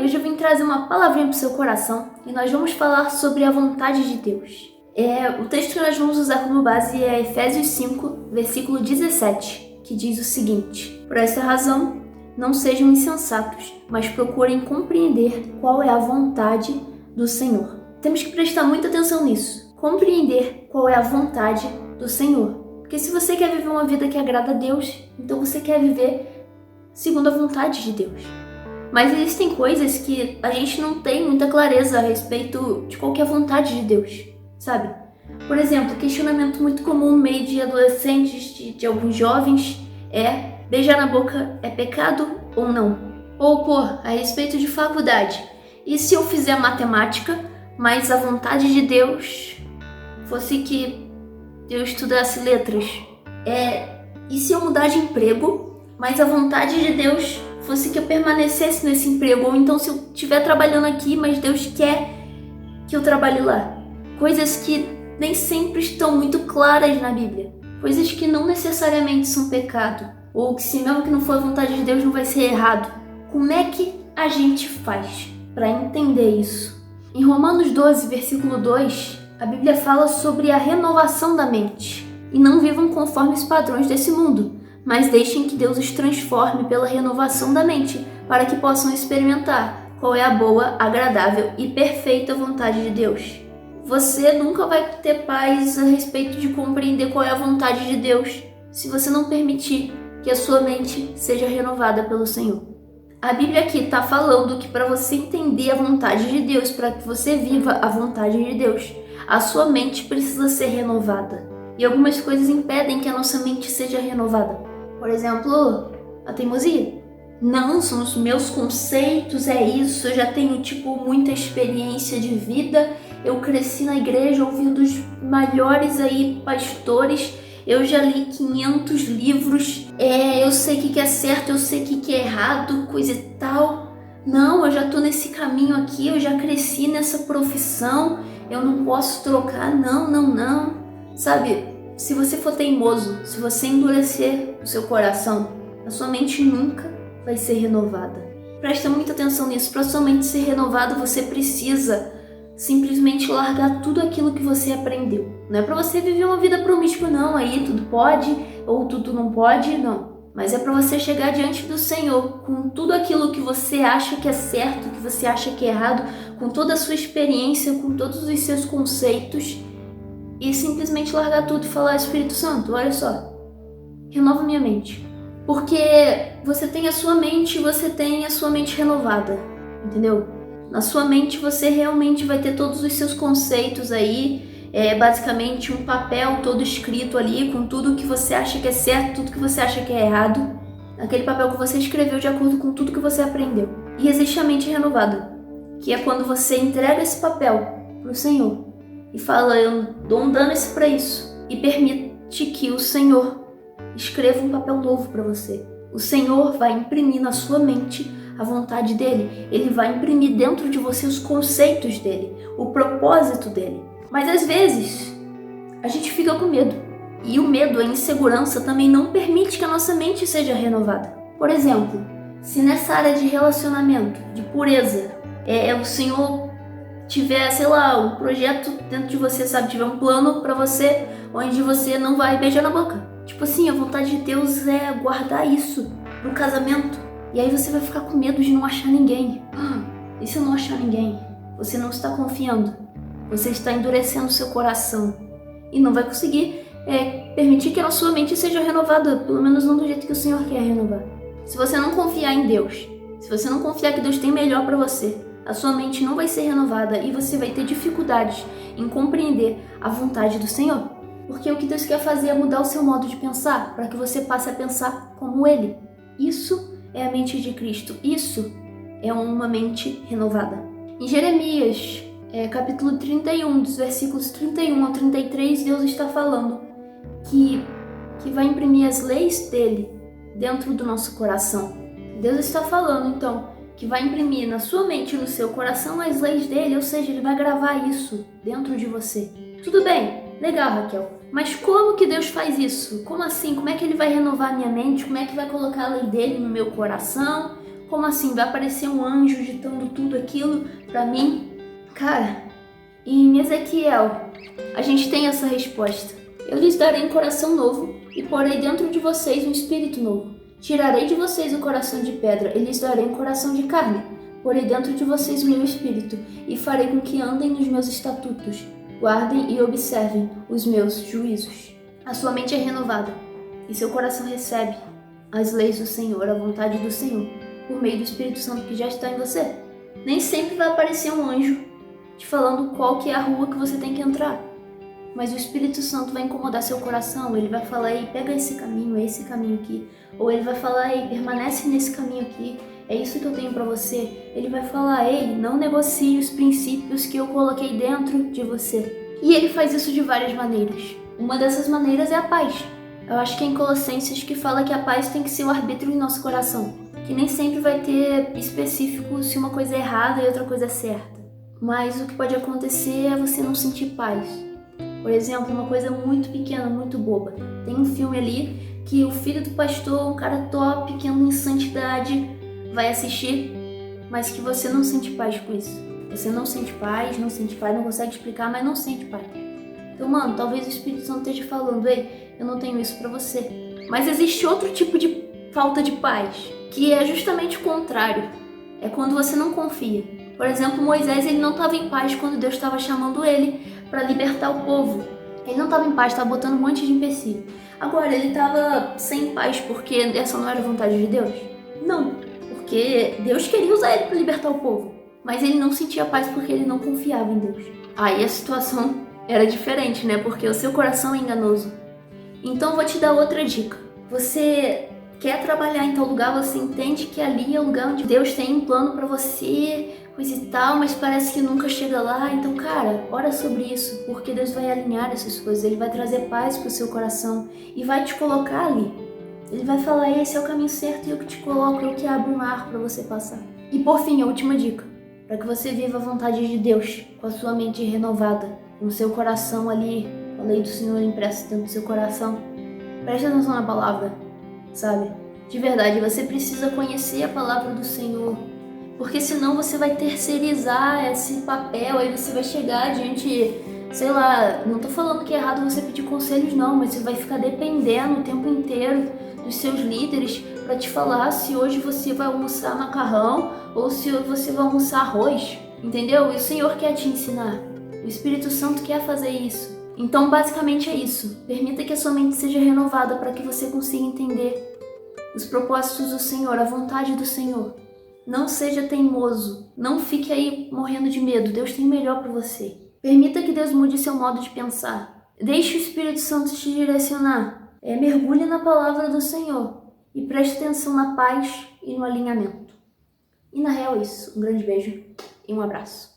hoje eu vim trazer uma palavrinha para o seu coração e nós vamos falar sobre a vontade de Deus. O texto que nós vamos usar como base é Efésios 5, versículo 17, que diz o seguinte: por essa razão, não sejam insensatos, mas procurem compreender qual é a vontade do Senhor. Temos que prestar muita atenção nisso. Compreender qual é a vontade do Senhor. Porque se você quer viver uma vida que agrada a Deus, então você quer viver segundo a vontade de Deus. Mas existem coisas que a gente não tem muita clareza a respeito de qual que é a vontade de Deus, sabe? Por exemplo, questionamento muito comum no meio de adolescentes, de alguns jovens, é: beijar na boca é pecado ou não? Ou, a respeito de faculdade, e se eu fizer matemática, mas a vontade de Deus fosse que eu estudasse letras? E se eu mudar de emprego, mas a vontade de Deus fosse que eu permanecesse nesse emprego? Ou então se eu estiver trabalhando aqui, mas Deus quer que eu trabalhe lá? Coisas que nem sempre estão muito claras na Bíblia. Coisas que não necessariamente são pecado. Ou que se mesmo que não for a vontade de Deus não vai ser errado. Como é que a gente faz para entender isso? Em Romanos 12, versículo 2, a Bíblia fala sobre a renovação da mente. E não vivam conforme os padrões desse mundo, mas deixem que Deus os transforme pela renovação da mente, para que possam experimentar qual é a boa, agradável e perfeita vontade de Deus. Você nunca vai ter paz a respeito de compreender qual é a vontade de Deus se você não permitir que a sua mente seja renovada pelo Senhor. A Bíblia aqui está falando que para você entender a vontade de Deus, para que você viva a vontade de Deus, a sua mente precisa ser renovada. E algumas coisas impedem que a nossa mente seja renovada. Por exemplo, a teimosia. Não, são os meus conceitos, é isso, eu já tenho muita experiência de vida, eu cresci na igreja ouvindo os maiores pastores, eu já li 500 livros, eu sei o que é certo, eu sei o que é errado, coisa e tal. Não, eu já tô nesse caminho aqui, eu já cresci nessa profissão, eu não posso trocar, não. Sabe, se você for teimoso, se você endurecer o seu coração, a sua mente nunca vai ser renovada. Presta muita atenção nisso. Para sua mente ser renovada, você precisa simplesmente largar tudo aquilo que você aprendeu. Não é para você viver uma vida promíscua, não. Aí tudo pode ou tudo não pode, não. Mas é para você chegar diante do Senhor com tudo aquilo que você acha que é certo, que você acha que é errado, com toda a sua experiência, com todos os seus conceitos, e simplesmente largar tudo e falar: Espírito Santo, olha só, renova minha mente. Porque você tem a sua mente renovada, entendeu? Na sua mente você realmente vai ter todos os seus conceitos basicamente um papel todo escrito ali, com tudo que você acha que é certo, tudo que você acha que é errado. Aquele papel que você escreveu de acordo com tudo que você aprendeu. E existe a mente renovada, que é quando você entrega esse papel pro Senhor e fala: eu dou um dano para isso, e permite que o Senhor escreva um papel novo para você. O Senhor vai imprimir na sua mente a vontade dele. Ele vai imprimir dentro de você os conceitos dele, o propósito dele. Mas às vezes a gente fica com medo. E o medo, a insegurança também não permite que a nossa mente seja renovada. Por exemplo, se nessa área de relacionamento, de pureza, o Senhor tiver, um projeto dentro de você, tiver um plano para você onde você não vai beijar na boca. A vontade de Deus é guardar isso no casamento. E aí você vai ficar com medo de não achar ninguém. E se eu não achar ninguém? Você não está confiando. Você está endurecendo seu coração. E não vai conseguir permitir que a sua mente seja renovada. Pelo menos não do jeito que o Senhor quer renovar. Se você não confiar em Deus, se você não confiar que Deus tem melhor para você, a sua mente não vai ser renovada e você vai ter dificuldades em compreender a vontade do Senhor. Porque o que Deus quer fazer é mudar o seu modo de pensar, para que você passe a pensar como Ele. Isso é a mente de Cristo. Isso é uma mente renovada. Em Jeremias, capítulo 31, dos versículos 31 ao 33, Deus está falando que vai imprimir as leis dele dentro do nosso coração. Deus está falando, então, que vai imprimir na sua mente e no seu coração as leis dele, ou seja, ele vai gravar isso dentro de você. Tudo bem, legal, Raquel, mas como que Deus faz isso? Como assim? Como é que ele vai renovar a minha mente? Como é que vai colocar a lei dele no meu coração? Como assim? Vai aparecer um anjo ditando tudo aquilo pra mim? Cara, em Ezequiel, a gente tem essa resposta. Eu lhes darei um coração novo e porei dentro de vocês um espírito novo. Tirarei de vocês o coração de pedra e lhes darei um coração de carne. Porei dentro de vocês o meu espírito e farei com que andem nos meus estatutos, guardem e observem os meus juízos. A sua mente é renovada e seu coração recebe as leis do Senhor, a vontade do Senhor, por meio do Espírito Santo que já está em você. Nem sempre vai aparecer um anjo te falando qual que é a rua que você tem que entrar. Mas o Espírito Santo vai incomodar seu coração, ele vai falar, ei, pega esse caminho aqui. Ou ele vai falar, ei, permanece nesse caminho aqui, é isso que eu tenho pra você. Ele vai falar, ei, não negocie os princípios que eu coloquei dentro de você. E ele faz isso de várias maneiras. Uma dessas maneiras é a paz. Eu acho que é em Colossenses que fala que a paz tem que ser o arbítrio em nosso coração. Que nem sempre vai ter específico se uma coisa é errada e outra coisa é certa. Mas o que pode acontecer é você não sentir paz. Por exemplo, uma coisa muito pequena, muito boba. Tem um filme ali que o filho do pastor, um cara top, que anda em santidade, vai assistir, mas que você não sente paz com isso. Você não sente paz, não consegue explicar, mas não sente paz. Então, mano, talvez o Espírito Santo esteja falando, ei, eu não tenho isso pra você. Mas existe outro tipo de falta de paz, que é justamente o contrário. É quando você não confia. Por exemplo, Moisés, ele não estava em paz quando Deus estava chamando ele para libertar o povo. Ele não estava em paz, estava botando um monte de empecilho. Agora, ele estava sem paz porque essa não era a vontade de Deus? Não, porque Deus queria usar ele para libertar o povo. Mas ele não sentia paz porque ele não confiava em Deus. Aí a situação era diferente, né? Porque o seu coração é enganoso. Então, vou te dar outra dica. Você quer trabalhar em tal lugar, você entende que ali é o lugar onde Deus tem um plano para você, coisa e tal, mas parece que nunca chega lá. Então, cara, ora sobre isso, porque Deus vai alinhar essas coisas, Ele vai trazer paz pro seu coração e vai te colocar ali. Ele vai falar, esse é o caminho certo e eu que te coloco, eu que abro um mar para você passar. E por fim, a última dica, para que você viva a vontade de Deus, com a sua mente renovada, com o seu coração ali, a lei do Senhor impressa dentro do seu coração. Preste atenção na palavra, sabe? De verdade, você precisa conhecer a palavra do Senhor, porque senão você vai terceirizar esse papel, aí você vai chegar diante, sei lá, não tô falando que é errado você pedir conselhos não, mas você vai ficar dependendo o tempo inteiro dos seus líderes para te falar se hoje você vai almoçar macarrão ou se você vai almoçar arroz, entendeu? E o Senhor quer te ensinar, o Espírito Santo quer fazer isso. Então, basicamente é isso. Permita que a sua mente seja renovada para que você consiga entender os propósitos do Senhor, a vontade do Senhor. Não seja teimoso. Não fique aí morrendo de medo. Deus tem o melhor para você. Permita que Deus mude seu modo de pensar. Deixe o Espírito Santo te direcionar. Mergulhe na palavra do Senhor e preste atenção na paz e no alinhamento. E na real é isso. Um grande beijo e um abraço.